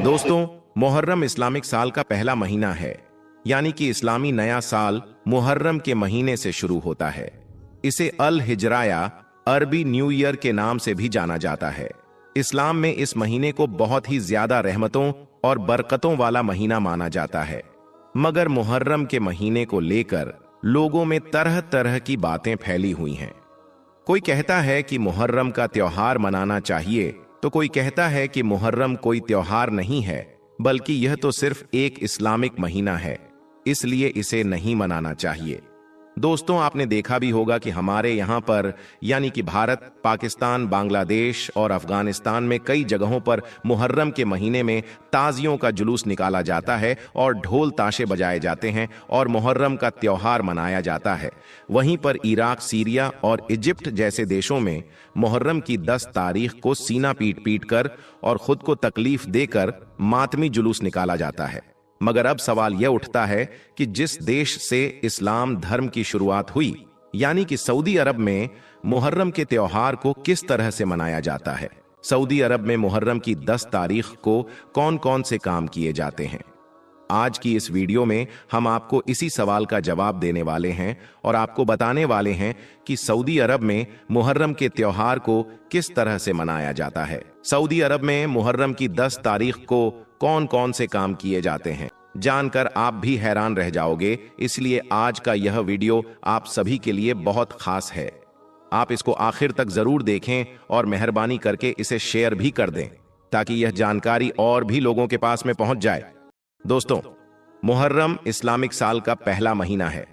दोस्तों, मुहर्रम इस्लामिक साल का पहला महीना है, यानी कि इस्लामी नया साल मुहर्रम के महीने से शुरू होता है। इसे अल हिजराया अरबी न्यू ईयर के नाम से भी जाना जाता है। इस्लाम में इस महीने को बहुत ही ज्यादा रहमतों और बरकतों वाला महीना माना जाता है। मगर मुहर्रम के महीने को लेकर लोगों में तरह तरह की बातें फैली हुई हैं। कोई कहता है कि मुहर्रम का त्योहार मनाना चाहिए, तो कोई कहता है कि मुहर्रम कोई त्योहार नहीं है, बल्कि यह तो सिर्फ एक इस्लामिक महीना है, इसलिए इसे नहीं मनाना चाहिए। दोस्तों, आपने देखा भी होगा कि हमारे यहाँ पर यानी कि भारत, पाकिस्तान, बांग्लादेश और अफगानिस्तान में कई जगहों पर मुहर्रम के महीने में ताजियों का जुलूस निकाला जाता है और ढोल ताशे बजाए जाते हैं और मुहर्रम का त्योहार मनाया जाता है। वहीं पर इराक, सीरिया और इजिप्ट जैसे देशों में मुहर्रम की 10 तारीख को सीना पीट पीट कर और खुद को तकलीफ देकर मातमी जुलूस निकाला जाता है। मगर अब सवाल यह उठता है कि जिस देश से इस्लाम धर्म की शुरुआत हुई, यानी कि सऊदी अरब में मुहर्रम के त्योहार को किस तरह से मनाया जाता है। सऊदी अरब में मुहर्रम की 10 तारीख को कौन कौन से काम किए जाते हैं। आज की इस वीडियो में हम आपको इसी सवाल का जवाब देने वाले हैं और आपको बताने वाले हैं कि सऊदी अरब में मुहर्रम के त्योहार को किस तरह से मनाया जाता है। सऊदी अरब में मुहर्रम की 10 तारीख को कौन कौन से काम किए जाते हैं, जानकर आप भी हैरान रह जाओगे। इसलिए आज का यह वीडियो आप सभी के लिए बहुत खास है। आप इसको आखिर तक जरूर देखें और मेहरबानी करके इसे शेयर भी कर दें, ताकि यह जानकारी और भी लोगों के पास में पहुंच जाए। दोस्तों, मुहर्रम इस्लामिक साल का पहला महीना है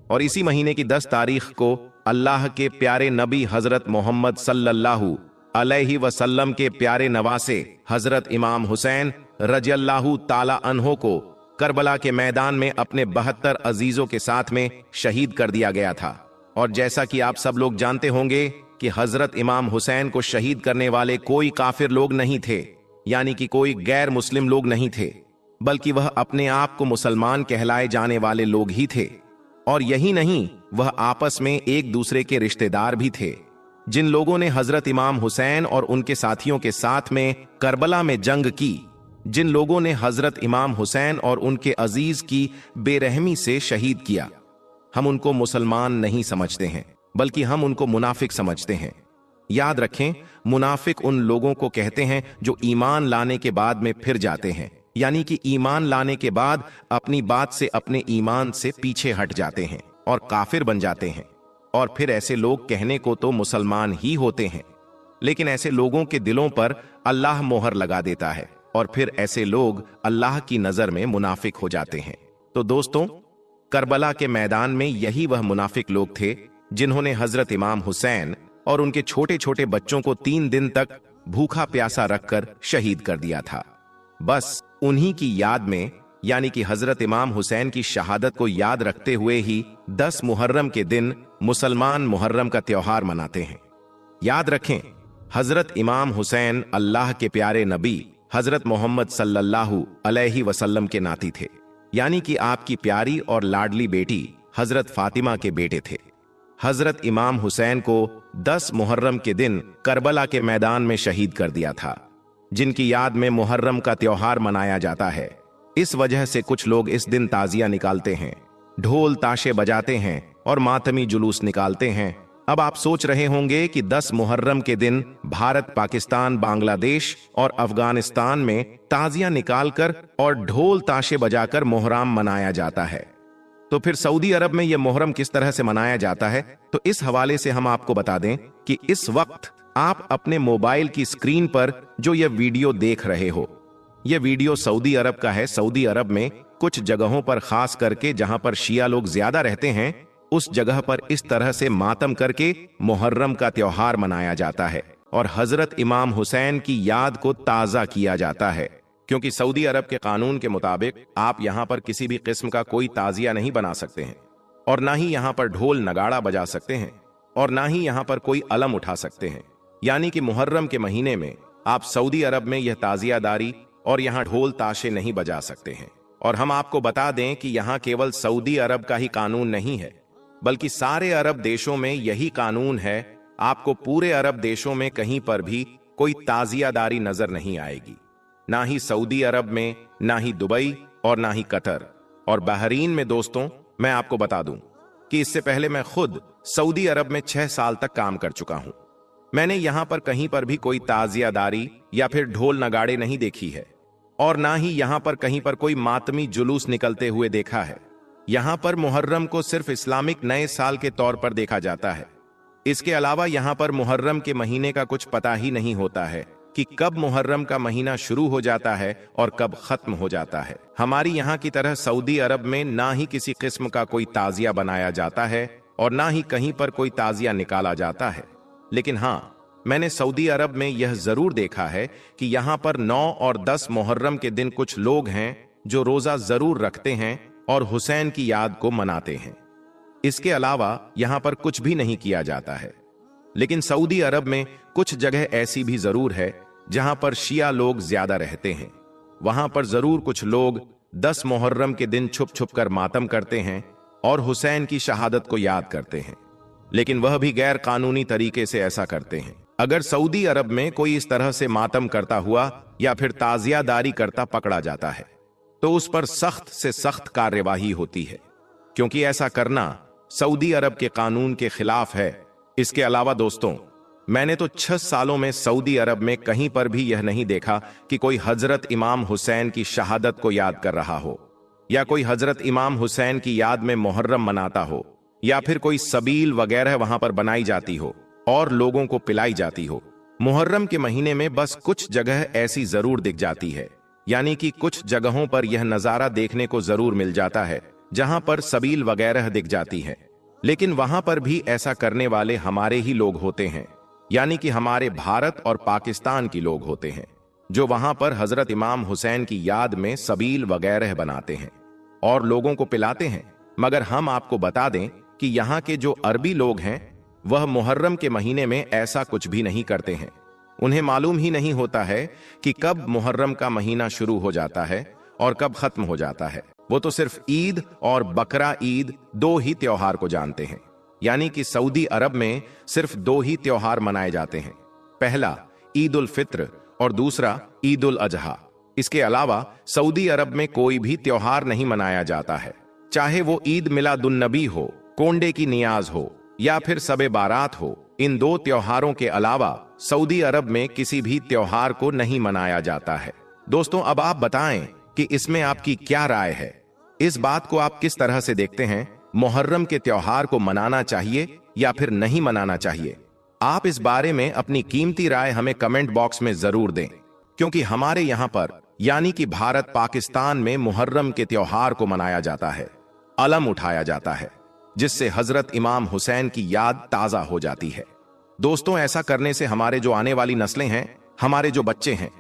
और इसी महीने की 10 तारीख को अल्लाह के प्यारे नबी हजरत मोहम्मद सल्लल्लाहु अलैहि वसल्लम के प्यारे नवासे हजरत इमाम हुसैन रज़ियल्लाहु ताला अन्हो को करबला के मैदान में अपने 72 अजीजों के साथ में शहीद कर दिया गया था। और जैसा कि आप सब लोग जानते होंगे कि हजरत इमाम हुसैन को शहीद करने वाले कोई काफिर लोग नहीं थे, यानी कि कोई गैर मुस्लिम लोग नहीं थे, बल्कि वह अपने आप को मुसलमान कहलाए जाने वाले लोग ही थे। और यही नहीं, वह आपस में एक दूसरे के रिश्तेदार भी थे। जिन लोगों ने हजरत इमाम हुसैन और उनके साथियों के साथ में करबला में जंग की, जिन लोगों ने हजरत इमाम हुसैन और उनके अजीज की बेरहमी से शहीद किया, हम उनको मुसलमान नहीं समझते हैं, बल्कि हम उनको मुनाफिक समझते हैं। याद रखें, मुनाफिक उन लोगों को कहते हैं जो ईमान लाने के बाद में फिर जाते हैं, यानी कि ईमान लाने के बाद अपनी बात से, अपने ईमान से पीछे हट जाते हैं और काफिर बन जाते हैं। और फिर ऐसे लोग कहने को तो मुसलमान ही होते हैं, लेकिन ऐसे लोगों के दिलों पर अल्लाह मोहर लगा देता है और फिर ऐसे लोग अल्लाह की नजर में मुनाफिक हो जाते हैं। तो दोस्तों, करबला के मैदान में यही वह मुनाफिक लोग थे जिन्होंने हजरत इमाम हुसैन और उनके छोटे छोटे बच्चों को 3 दिन तक भूखा प्यासा रखकर शहीद कर दिया था। बस उन्हीं की याद में, यानी कि हजरत इमाम हुसैन की शहादत को याद रखते हुए ही 10 मुहर्रम के दिन मुसलमान मुहर्रम का त्योहार मनाते हैं। याद रखें, हजरत इमाम हुसैन अल्लाह के प्यारे नबी हजरत मोहम्मद सल्लल्लाहु अलैहि वसल्लम के नाती थे, यानी कि आपकी प्यारी और लाडली बेटी हजरत फातिमा के बेटे थे। हजरत इमाम हुसैन को 10 मुहर्रम के दिन करबला के मैदान में शहीद कर दिया था, जिनकी याद में मुहर्रम का त्योहार मनाया जाता है। इस वजह से कुछ लोग इस दिन ताजिया निकालते हैं, ढोल ताशे बजाते हैं और मातमी जुलूस निकालते हैं। अब आप सोच रहे होंगे कि 10 मुहर्रम के दिन भारत, पाकिस्तान, बांग्लादेश और अफगानिस्तान में ताजिया निकालकर और ढोल ताशे बजाकर मुहर्रम मनाया जाता है, तो फिर सऊदी अरब में यह मुहर्रम किस तरह से मनाया जाता है। तो इस हवाले से हम आपको बता दें कि इस वक्त आप अपने मोबाइल की स्क्रीन पर जो यह वीडियो देख रहे हो, यह वीडियो सऊदी अरब का है। सऊदी अरब में कुछ जगहों पर, खास करके जहां पर शिया लोग ज्यादा रहते हैं, उस जगह पर इस तरह से मातम करके मुहर्रम का त्योहार मनाया जाता है और हजरत इमाम हुसैन की याद को ताजा किया जाता है। क्योंकि सऊदी अरब के कानून के मुताबिक आप यहां पर किसी भी किस्म का कोई ताजिया नहीं बना सकते हैं, और ना ही यहां पर ढोल नगाड़ा बजा सकते हैं, और ना ही यहां पर कोई अलम उठा सकते हैं। यानी कि मुहर्रम के महीने में आप सऊदी अरब में यह ताजियादारी और यहां ढोल ताशे नहीं बजा सकते हैं। और हम आपको बता दें कि यहां केवल सऊदी अरब का ही कानून नहीं है, बल्कि सारे अरब देशों में यही कानून है। आपको पूरे अरब देशों में कहीं पर भी कोई ताजियादारी नजर नहीं आएगी, ना ही सऊदी अरब में, ना ही दुबई और ना ही कतर और बहरीन में। दोस्तों, मैं आपको बता दूं कि इससे पहले मैं खुद सऊदी अरब में 6 साल तक काम कर चुका हूं। मैंने यहां पर कहीं पर भी कोई ताजियादारी या फिर ढोल नगाड़े नहीं देखी है और ना ही यहां पर कहीं पर कोई मातमी जुलूस निकलते हुए देखा है। यहां पर मुहर्रम को सिर्फ इस्लामिक नए साल के तौर पर देखा जाता है। इसके अलावा यहां पर मुहर्रम के महीने का कुछ पता ही नहीं होता है कि कब मुहर्रम का महीना शुरू हो जाता है और कब खत्म हो जाता है। हमारी यहाँ की तरह सऊदी अरब में ना ही किसी किस्म का कोई ताजिया बनाया जाता है और ना ही कहीं पर कोई ताजिया निकाला जाता है। लेकिन हाँ, मैंने सऊदी अरब में यह जरूर देखा है कि यहाँ पर 9 और 10 मुहर्रम के दिन कुछ लोग हैं जो रोजा जरूर रखते हैं और हुसैन की याद को मनाते हैं। इसके अलावा यहाँ पर कुछ भी नहीं किया जाता है। लेकिन सऊदी अरब में कुछ जगह ऐसी भी जरूर है जहां पर शिया लोग ज्यादा रहते हैं। वहां पर जरूर कुछ लोग 10 मुहर्रम के दिन छुप छुप कर मातम करते हैं और हुसैन की शहादत को याद करते हैं, लेकिन वह भी गैर कानूनी तरीके से ऐसा करते हैं। अगर सऊदी अरब में कोई इस तरह से मातम करता हुआ या फिर ताजियादारी करता पकड़ा जाता है तो उस पर सख्त से सख्त कार्यवाही होती है, क्योंकि ऐसा करना सऊदी अरब के कानून के खिलाफ है। इसके अलावा दोस्तों, मैंने तो 6 सालों में सऊदी अरब में कहीं पर भी यह नहीं देखा कि कोई हजरत इमाम हुसैन की शहादत को याद कर रहा हो या कोई हजरत इमाम हुसैन की याद में मुहर्रम मनाता हो या फिर कोई सबील वगैरह वहां पर बनाई जाती हो और लोगों को पिलाई जाती हो। मुहर्रम के महीने में बस कुछ जगह ऐसी जरूर दिख जाती है, यानी कि कुछ जगहों पर यह नजारा देखने को जरूर मिल जाता है जहां पर सबील वगैरह दिख जाती है। लेकिन वहां पर भी ऐसा करने वाले हमारे ही लोग होते हैं, यानी कि हमारे भारत और पाकिस्तान के लोग होते हैं, जो वहां पर हजरत इमाम हुसैन की याद में सबील वगैरह बनाते हैं और लोगों को पिलाते हैं। मगर हम आपको बता दें कि यहाँ के जो अरबी लोग हैं वह मुहर्रम के महीने में ऐसा कुछ भी नहीं करते हैं। उन्हें मालूम ही नहीं होता है कि कब मुहर्रम का महीना शुरू हो जाता है और कब खत्म हो जाता है। वो तो सिर्फ ईद और बकरा ईद 2 ही त्योहार को जानते हैं, यानी कि सऊदी अरब में सिर्फ 2 ही त्योहार मनाए जाते हैं, पहला ईद उल फित्र और दूसरा ईद उल अजहा। इसके अलावा सऊदी अरब में कोई भी त्योहार नहीं मनाया जाता है, चाहे वो ईद मिलादुन नबी हो, कोंडे की नियाज हो या फिर सबे बारात हो। इन 2 त्योहारों के अलावा सऊदी अरब में किसी भी त्योहार को नहीं मनाया जाता है। दोस्तों, अब आप बताएं कि इसमें आपकी क्या राय है? इस बात को आप किस तरह से देखते हैं? मुहर्रम के त्योहार को मनाना चाहिए या फिर नहीं मनाना चाहिए? आप इस बारे में अपनी कीमती राय हमें कमेंट बॉक्स में जरूर दें, क्योंकि हमारे यहां पर यानी कि भारत पाकिस्तान में मुहर्रम के त्योहार को मनाया जाता है, अलम उठाया जाता है, जिससे हजरत इमाम हुसैन की याद ताजा हो जाती है। दोस्तों, ऐसा करने से हमारे जो आने वाली नस्लें हैं, हमारे जो बच्चे हैं,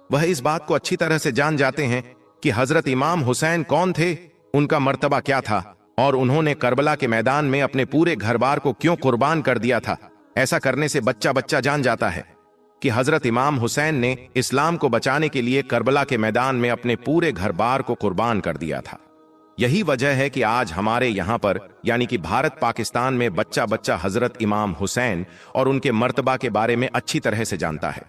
वह इस बात को अच्छी तरह से जान जाते हैं कि हजरत इमाम हुसैन कौन थे, उनका मर्तबा क्या था और उन्होंने करबला के मैदान में अपने पूरे घर बार को क्यों कुर्बान कर दिया था। ऐसा करने से बच्चा बच्चा जान जाता है कि हजरत इमाम हुसैन ने इस्लाम को बचाने के लिए करबला के मैदान में अपने पूरे घर बार को कुर्बान कर दिया था। यही वजह है कि आज हमारे यहाँ पर यानी कि भारत पाकिस्तान में बच्चा बच्चा हजरत इमाम हुसैन और उनके मर्तबा के बारे में अच्छी तरह से जानता है।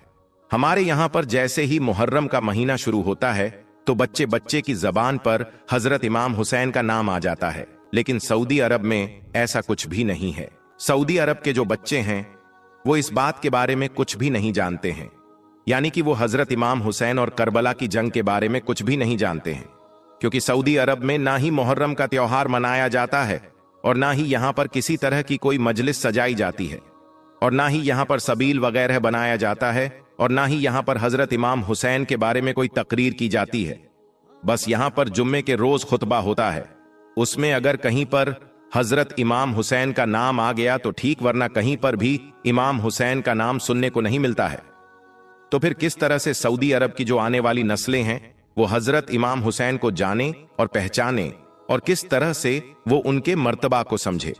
हमारे यहाँ पर जैसे ही मुहर्रम का महीना शुरू होता है तो बच्चे बच्चे की जबान पर हजरत इमाम हुसैन का नाम आ जाता है। लेकिन सऊदी अरब में ऐसा कुछ भी नहीं है। सऊदी अरब के जो बच्चे हैं वो इस बात के बारे में कुछ भी नहीं जानते हैं, यानी कि वो हजरत इमाम हुसैन और करबला की जंग के बारे में कुछ भी नहीं जानते हैं, क्योंकि सऊदी अरब में ना ही मुहर्रम का त्योहार मनाया जाता है और ना ही यहाँ पर किसी तरह की कोई मजलिस सजाई जाती है और ना ही यहाँ पर सबील वगैरह बनाया जाता है और ना ही यहाँ पर हजरत इमाम हुसैन के बारे में कोई तकरीर की जाती है। बस यहाँ पर जुम्मे के रोज खुतबा होता है, उसमें अगर कहीं पर हजरत इमाम हुसैन का नाम आ गया तो ठीक, वरना कहीं पर भी इमाम हुसैन का नाम सुनने को नहीं मिलता है। तो फिर किस तरह से सऊदी अरब की जो आने वाली नस्लें हैं वो हजरत इमाम हुसैन को जाने और पहचाने और किस तरह से वो उनके मर्तबा को समझे?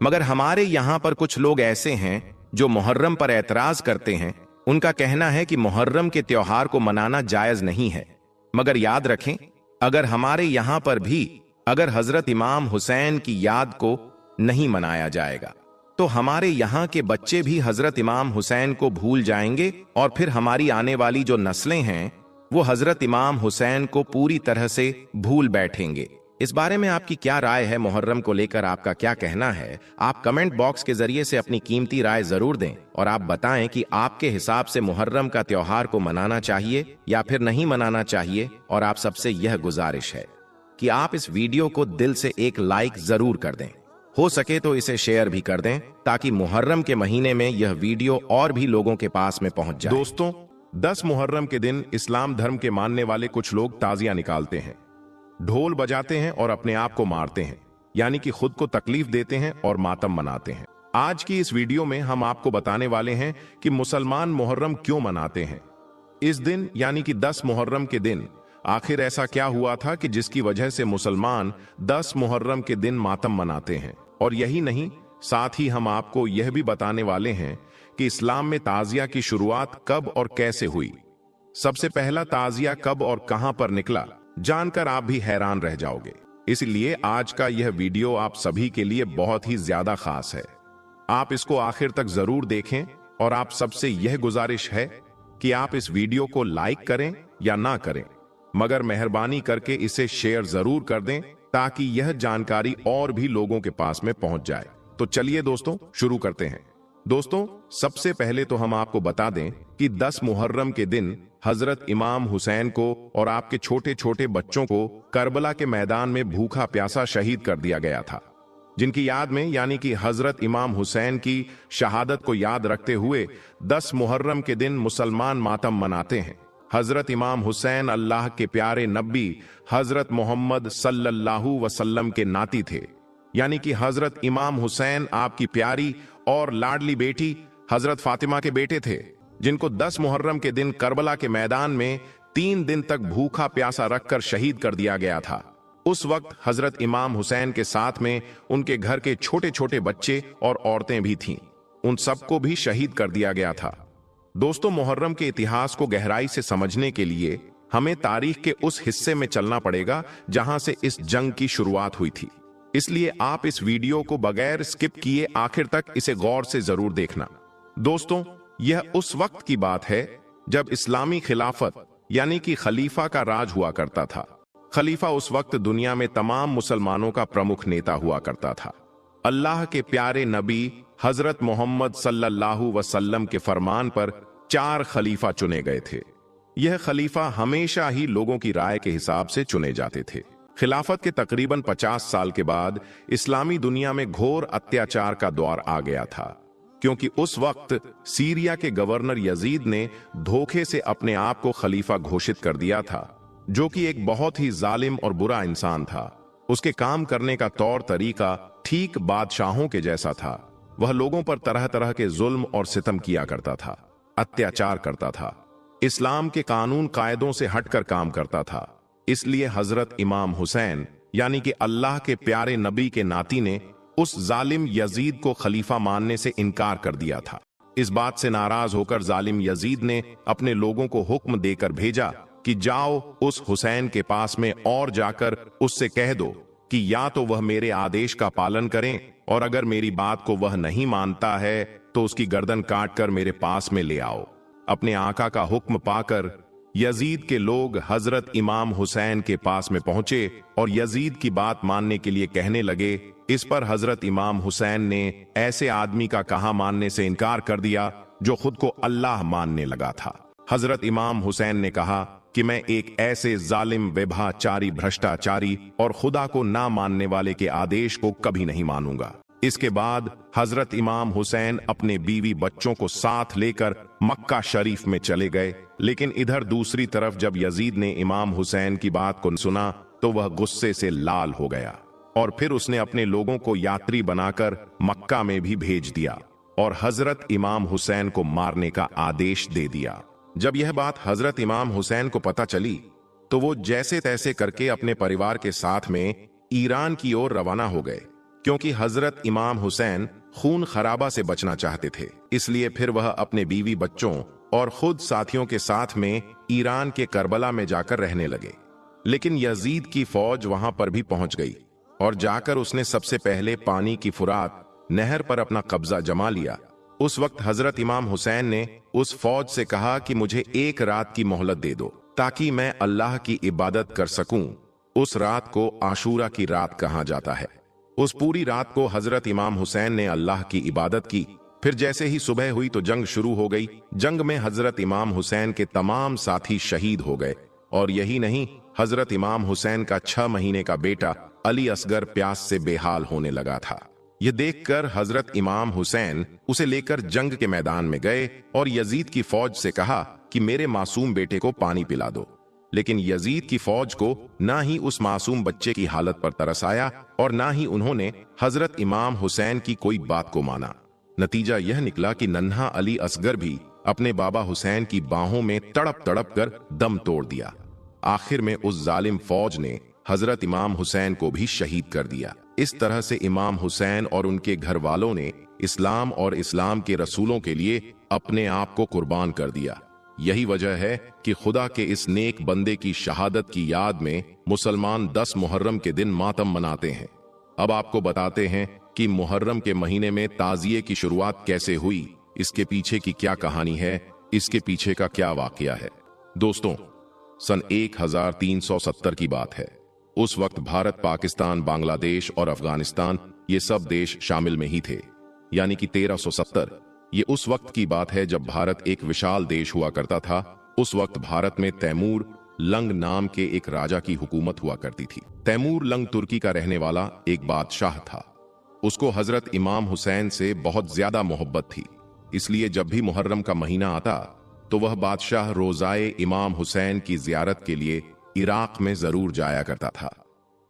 मगर हमारे यहाँ पर कुछ लोग ऐसे हैं जो मुहर्रम पर एतराज करते हैं। उनका कहना है कि मुहर्रम के त्योहार को मनाना जायज नहीं है। मगर याद रखें, अगर हमारे यहाँ पर भी अगर हजरत इमाम हुसैन की याद को नहीं मनाया जाएगा तो हमारे यहाँ के बच्चे भी हजरत इमाम हुसैन को भूल जाएंगे और फिर हमारी आने वाली जो नस्लें हैं वो हजरत इमाम हुसैन को पूरी तरह से भूल बैठेंगे। इस बारे में आपकी क्या राय है? मुहर्रम को लेकर आपका क्या कहना है? आप कमेंट बॉक्स के जरिए से अपनी कीमती राय जरूर दें और आप बताएं कि आपके हिसाब से मुहर्रम का त्योहार को मनाना चाहिए या फिर नहीं मनाना चाहिए। और आप सबसे यह गुजारिश है कि आप इस वीडियो को दिल से एक लाइक जरूर कर दें, हो सके तो इसे शेयर भी कर दें ताकि मुहर्रम के महीने में यह वीडियो और भी लोगों के पास में पहुंच जाए। दोस्तों, 10 मुहर्रम के दिन इस्लाम धर्म के मानने वाले कुछ लोग ताजिया निकालते हैं, ढोल बजाते हैं और अपने आप को मारते हैं, यानी कि खुद को तकलीफ देते हैं और मातम मनाते हैं। आज की इस वीडियो में हम आपको बताने वाले हैं कि मुसलमान मुहर्रम क्यों मनाते हैं। इस दिन यानी कि 10 मुहर्रम के दिन आखिर ऐसा क्या हुआ था कि जिसकी वजह से मुसलमान 10 मुहर्रम के दिन मातम मनाते हैं। और यही नहीं, साथ ही हम आपको यह भी बताने वाले हैं कि इस्लाम में ताजिया की शुरुआत कब और कैसे हुई। सबसे पहला ताजिया कब और कहां पर निकला, जानकर आप भी हैरान रह जाओगे। इसलिए आज का यह वीडियो आप सभी के लिए बहुत ही ज्यादा खास है। आप इसको आखिर तक जरूर देखें और आप सबसे यह गुजारिश है कि आप इस वीडियो को लाइक करें या ना करें, मगर मेहरबानी करके इसे शेयर जरूर कर दें ताकि यह जानकारी और भी लोगों के पास में पहुंच जाए। तो चलिए दोस्तों, शुरू करते हैं। दोस्तों, सबसे पहले तो हम आपको बता दें कि 10 मुहर्रम के दिन हजरत इमाम हुसैन को और आपके छोटे छोटे बच्चों को करबला के मैदान में भूखा प्यासा शहीद कर दिया गया था, जिनकी याद में यानी कि हजरत इमाम हुसैन की शहादत को याद रखते हुए 10 मुहर्रम के दिन मुसलमान मातम मनाते हैं। हजरत इमाम हुसैन अल्लाह के प्यारे नबी हजरत मोहम्मद सल्लल्लाहु वसल्लम के नाती थे, यानी कि हजरत इमाम हुसैन आपकी प्यारी और लाडली बेटी हजरत फातिमा के बेटे थे, जिनको 10 मुहर्रम के दिन करबला के मैदान में 3 दिन तक भूखा प्यासा रखकर शहीद कर दिया गया था। उस वक्त हजरत इमाम हुसैन के साथ में उनके घर के छोटे छोटे बच्चे और औरतें भी थीं। उन सबको भी शहीद कर दिया गया था। दोस्तों, मुहर्रम के इतिहास को गहराई से समझने के लिए हमें तारीख के उस हिस्से में चलना पड़ेगा जहां से इस जंग की शुरुआत हुई थी। इसलिए आप इस वीडियो को बगैर स्किप किए आखिर तक इसे गौर से जरूर देखना। दोस्तों, यह उस वक्त की बात है जब इस्लामी खिलाफत यानी कि खलीफा का राज हुआ करता था। खलीफा उस वक्त दुनिया में तमाम मुसलमानों का प्रमुख नेता हुआ करता था। अल्लाह के प्यारे नबी हजरत मोहम्मद सल्लल्लाहु वसल्लम के फरमान पर 4 खलीफा चुने गए थे। यह खलीफा हमेशा ही लोगों की राय के हिसाब से चुने जाते थे। खिलाफत के तकरीबन 50 साल के बाद इस्लामी दुनिया में घोर अत्याचार का दौर आ गया था, क्योंकि उस वक्त सीरिया के गवर्नर यजीद ने धोखे से अपने आप को खलीफा घोषित कर दिया था, जो कि एक बहुत ही जालिम और बुरा इंसान था। उसके काम करने का तौर तरीका ठीक बादशाहों के जैसा था। वह लोगों पर तरह तरह के जुल्म और सितम किया करता था, अत्याचार करता था, इस्लाम के कानून कायदों से हटकर काम करता था। इसलिए हजरत इमाम हुसैन यानी कि अल्लाह के प्यारे नबी के नाती ने उस जालिम यजीद को खलीफा मानने से इनकार कर दिया था। इस बात से नाराज होकर जालिम यजीद ने अपने लोगों को हुक्म देकर भेजा कि जाओ उस हुसैन के पास में और जाकर उससे कह दो कि या तो वह मेरे आदेश का पालन करें, और अगर मेरी बात को वह नहीं मानता है तो उसकी गर्दन काटकर मेरे पास में ले आओ। अपने आका का हुक्म पाकर यजीद के लोग हजरत इमाम हुसैन के पास में पहुंचे और यजीद की बात मानने के लिए कहने लगे। इस पर हजरत इमाम हुसैन ने ऐसे आदमी का कहा मानने से इनकार कर दिया जो खुद को अल्लाह मानने लगा था। हजरत इमाम हुसैन ने कहा कि मैं एक ऐसे जालिम, व्यभिचारी, भ्रष्टाचारी और खुदा को ना मानने वाले के आदेश को कभी नहीं मानूंगा। इसके बाद हजरत इमाम हुसैन अपने बीवी बच्चों को साथ लेकर मक्का शरीफ में चले गए। लेकिन इधर दूसरी तरफ जब यजीद ने इमाम हुसैन की बात को सुना तो वह गुस्से से लाल हो गया और फिर उसने अपने लोगों को यात्री बनाकर मक्का में भी भेज दिया और हजरत इमाम हुसैन को मारने का आदेश दे दिया। जब यह बात हजरत इमाम हुसैन को पता चली तो वो जैसे तैसे करके अपने परिवार के साथ में ईरान की ओर रवाना हो गए, क्योंकि हजरत इमाम हुसैन खून खराबा से बचना चाहते थे। इसलिए फिर वह अपने बीवी बच्चों और खुद साथियों के साथ में ईरान के करबला में जाकर रहने लगे। लेकिन यजीद की फौज वहां पर भी पहुंच गई और जाकर उसने सबसे पहले पानी की फुरात नहर पर अपना कब्जा जमा लिया। उस वक्त हजरत इमाम हुसैन ने उस फौज से कहा कि मुझे 1 रात की मोहलत दे दो, ताकि मैं अल्लाह की इबादत कर सकूं। उस रात को आशूरा की रात कहा जाता है। उस पूरी रात को हजरत इमाम हुसैन ने अल्लाह की इबादत की। फिर जैसे ही सुबह हुई तो जंग शुरू हो गई। जंग में हजरत इमाम हुसैन के तमाम साथी शहीद हो गए। और यही नहीं, हजरत इमाम हुसैन का 6 महीने का बेटा अली असगर प्यास से बेहाल होने लगा था। यह देखकर हजरत इमाम हुसैन उसे लेकर जंग के मैदान में गए और यजीद की फौज से कहा कि मेरे मासूम बेटे को पानी पिला दो। लेकिन यजीद की फौज को ना ही उस मासूम बच्चे की हालत पर तरस आया और ना ही उन्होंने हजरत इमाम हुसैन की कोई बात को माना। नतीजा यह निकला कि नन्हा अली असगर भी अपने बाबा हुसैन की बाहों में तड़प तड़प कर दम तोड़ दिया। आखिर में उस जालिम फौज ने हजरत इमाम हुसैन को भी शहीद कर दिया। इस तरह से इमाम हुसैन और उनके घर वालों ने इस्लाम और इस्लाम के रसूलों के लिए अपने आप को कुर्बान कर दिया। यही वजह है कि खुदा के इस नेक बंदे की शहादत की याद में मुसलमान 10 मुहर्रम के दिन मातम मनाते हैं। अब आपको बताते हैं कि मुहर्रम के महीने में ताजिए की शुरुआत कैसे हुई, इसके पीछे की क्या कहानी है, इसके पीछे का क्या वाकया है। दोस्तों, सन 1370 की बात है। उस वक्त भारत, पाकिस्तान, बांग्लादेश और अफगानिस्तान ये सब देश शामिल में ही थे। यानी कि 1370 ये उस वक्त की बात है जब भारत एक विशाल देश हुआ करता था। उस वक्त भारत में तैमूर लंग नाम के एक राजा की हुकूमत हुआ करती थी। तैमूर लंग तुर्की का रहने वाला एक बादशाह था। उसको हजरत इमाम हुसैन से बहुत ज्यादा मोहब्बत थी। इसलिए जब भी मुहर्रम का महीना आता तो वह बादशाह रोजाए इमाम हुसैन की जियारत के लिए इराक में जरूर जाया करता था।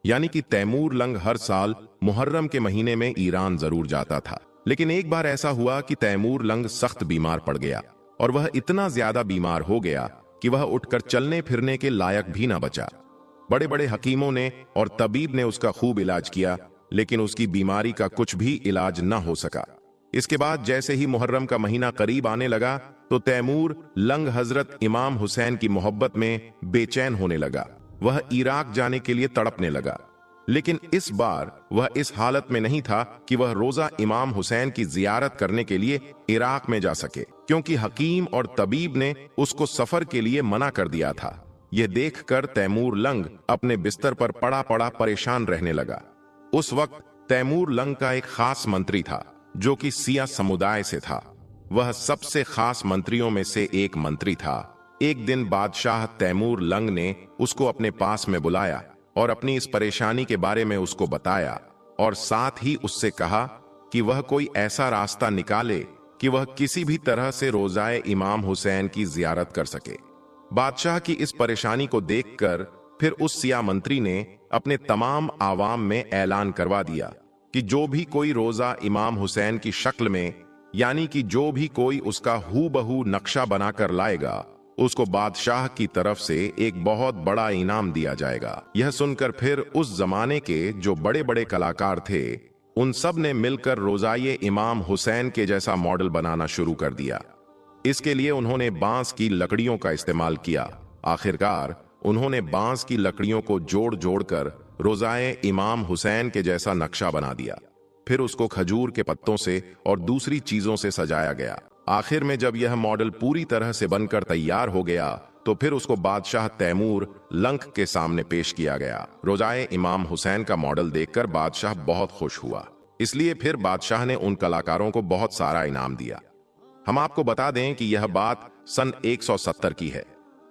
यानी कि तैमूर लंग हर साल मुहर्रम के महीने में ईरान जरूर जाता था। लेकिन एक बार ऐसा हुआ कि तैमूर लंग सख्त बीमार पड़ गया और वह इतना ज्यादा बीमार हो गया कि वह उठकर चलने फिरने के लायक भी ना बचा। बड़े बड़े हकीमों ने और तबीब ने उसका खूब इलाज किया, लेकिन उसकी बीमारी का कुछ भी इलाज न हो सका। इसके बाद जैसे ही मुहर्रम का महीना करीब आने लगा तो तैमूर लंग हजरत इमाम हुसैन की मोहब्बत में बेचैन होने लगा। वह इराक जाने के लिए तड़पने लगा। लेकिन इस बार वह इस हालत में नहीं था कि वह रोजा इमाम हुसैन की जियारत करने के लिए इराक में जा सके, क्योंकि हकीम और तबीब ने उसको सफर के लिए मना कर दिया था। यह देखकर तैमूर लंग अपने बिस्तर पर पड़ा पड़ा परेशान रहने लगा। उस वक्त तैमूर लंग का एक खास मंत्री था जो कि सिया समुदाय से था। वह सबसे खास मंत्रियों में से एक मंत्री था। एक दिन बादशाह तैमूर लंग ने उसको अपने पास में बुलाया और अपनी इस परेशानी के बारे में उसको बताया और साथ ही उससे कहा कि वह कोई ऐसा रास्ता निकाले कि वह किसी भी तरह से रोजाए इमाम हुसैन की जियारत कर सके। बादशाह की इस परेशानी को देखकर फिर उस सिया मंत्री ने अपने तमाम आवाम में ऐलान करवा दिया कि जो भी कोई रोजा इमाम हुसैन की शक्ल में, यानी कि जो भी कोई उसका हूबहू नक्शा बनाकर लाएगा, उसको बादशाह की तरफ से एक बहुत बड़ा इनाम दिया जाएगा। यह सुनकर फिर उस जमाने के जो बड़े बड़े कलाकार थे, उन सब ने मिलकर रोजाए इमाम हुसैन के जैसा मॉडल बनाना शुरू कर दिया। इसके लिए उन्होंने बांस की लकड़ियों का इस्तेमाल किया। आखिरकार उन्होंने बांस की लकड़ियों को जोड़ जोड़कर रोजाए इमाम हुसैन के जैसा नक्शा बना दिया। फिर उसको खजूर के पत्तों से और दूसरी चीजों से सजाया गया। आखिर में जब यह मॉडल पूरी तरह से बनकर तैयार हो गया तो फिर उसको बादशाह तैमूर लंग के सामने पेश किया गया। रोजाए इमाम हुसैन का मॉडल देखकर बादशाह बहुत खुश हुआ। इसलिए फिर बादशाह ने उन कलाकारों को बहुत सारा इनाम दिया। हम आपको बता दें कि यह बात सन 170 की है।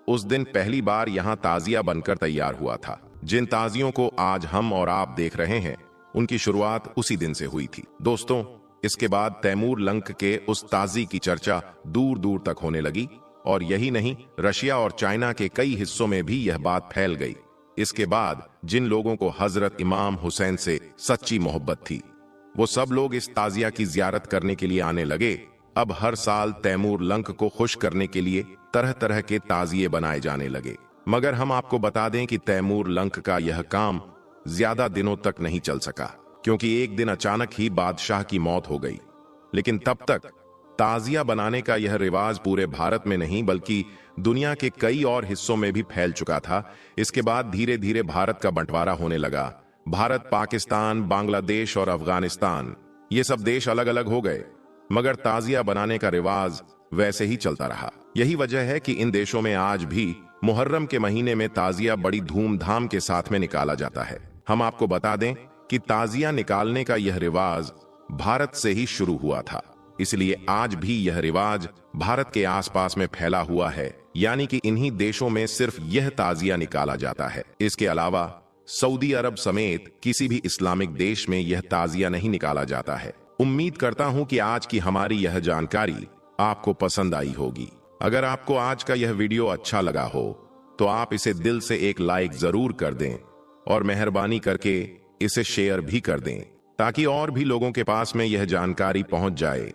उस दिन पहली बार यहाँ ताजिया बनकर तैयार हुआ था। जिन ताजियों को आज हम और आप देख रहे हैं, उनकी शुरुआत उसी दिन से हुई थी। दोस्तों, इसके बाद तैमूर लंग के उस ताजी की चर्चा दूर दूर तक होने लगी और यही नहीं, रशिया और चाइना के कई हिस्सों में भी यह बात फैल गई। इसके बाद जिन लोगों को हजरत इमाम हुसैन से सच्ची मोहब्बत थी, वो सब लोग इस ताजिया की जियारत करने के लिए आने लगे। अब हर साल तैमूर लंग को खुश करने के लिए तरह तरह के ताजिए बनाए जाने लगे। मगर हम आपको बता दें कि तैमूर लंग का यह काम ज्यादा दिनों तक नहीं चल सका, क्योंकि एक दिन अचानक ही बादशाह की मौत हो गई। लेकिन तब तक ताजिया बनाने का यह रिवाज पूरे भारत में नहीं बल्कि दुनिया के कई और हिस्सों में भी फैल चुका था। इसके बाद धीरे धीरे भारत का बंटवारा होने लगा। भारत, पाकिस्तान, बांग्लादेश और अफगानिस्तान ये सब देश अलग अलग हो गए, मगर ताजिया बनाने का रिवाज वैसे ही चलता रहा। यही वजह है कि इन देशों में आज भी मुहर्रम के महीने में ताजिया बड़ी धूमधाम के साथ में निकाला जाता है। हम आपको बता दें कि ताजिया निकालने का यह रिवाज भारत से ही शुरू हुआ था, इसलिए आज भी यह रिवाज भारत के आसपास में फैला हुआ है, यानी कि इन्हीं देशों में सिर्फ यह ताजिया निकाला जाता है। इसके अलावा सऊदी अरब समेत किसी भी इस्लामिक देश में यह ताजिया नहीं निकाला जाता है। उम्मीद करता हूं कि आज की हमारी यह जानकारी आपको पसंद आई होगी। अगर आपको आज का यह वीडियो अच्छा लगा हो तो आप इसे दिल से एक लाइक जरूर कर दें और मेहरबानी करके इसे शेयर भी कर दें, ताकि और भी लोगों के पास में यह जानकारी पहुंच जाए।